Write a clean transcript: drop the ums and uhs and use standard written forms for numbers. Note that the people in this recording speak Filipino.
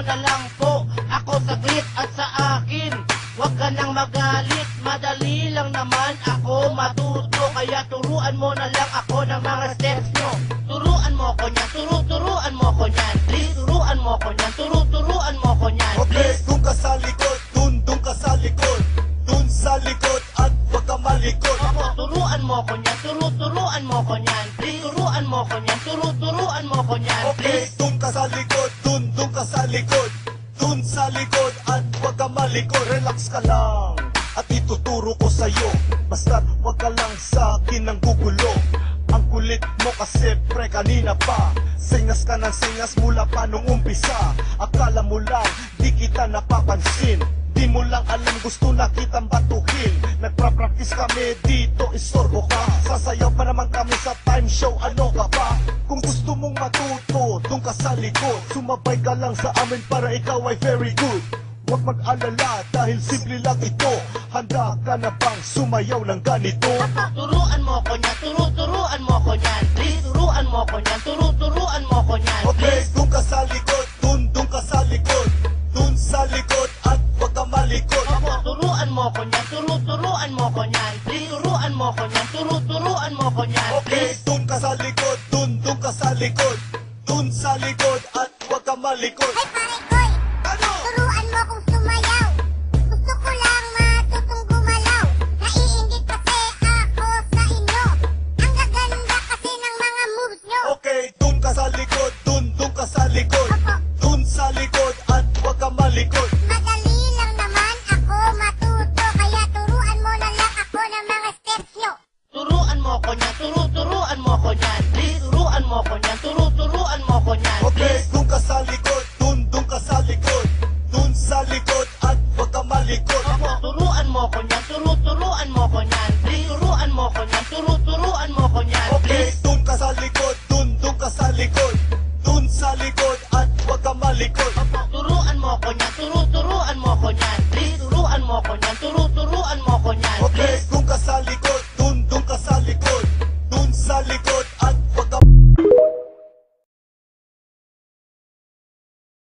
na lang po ako saglit at sa akin huwag ka nang magalit, madali lang naman ako matuto. Kaya turuan mo na lang ako ng mga steps nyo. Turuan mo ko niyan, turuan mo ko niyan. Please, turuan mo ko niyan, turuan mo ko niyan. Okay, dun ka sa likod, dun ka sa likod. Dun sa likod at huwag ka malikot. Opo, turuan mo ko niyan, turuan mo ko niyan. Please, turuan mo ko niyan, turuan mo ko niyan. Okay, Please. dun ka sa likod, dun ka sa likod. Dun sa likod at huwag ka malikot. Relax ka lang at ituturo ko sa'yo. Basta't huwag ka lang sa akin ng gugulo. Ang kulit mo kasi pre kanina pa. Singas ka ng singas mula pa nung umpisa. Akala mo lang di kita napapansin. Di mo lang alam gusto na kitang batuhin. Nagpa-practice kami dito, istorbo ka. Sasayaw pa naman kami sa time show, ano ka pa? Kung gusto mong matuto, dun ka sa likod. Sumabay ka lang sa amin para ikaw ay very good. Huwag mag-alala dahil simple lang ito. Handa ka na bang sumayaw ng ganito? Turuan mo ko niyan, turuan mo ko niyan. Please, turuan mo ko niyan, turuan mo ko niyan. Okay, Please. dun ka sa likod, dun ka sa likod. Dun sa likod at huwag ka malikot. Opo, turuan mo ko niyan, turuan mo ko niyan. Please, turuan mo ko niyan, turuan mo ko niyan. Okay, Please. dun ka sa likod, dun ka sa likod. Dun sa likod at huwag ka malikot. Ay pare, oy! Ano?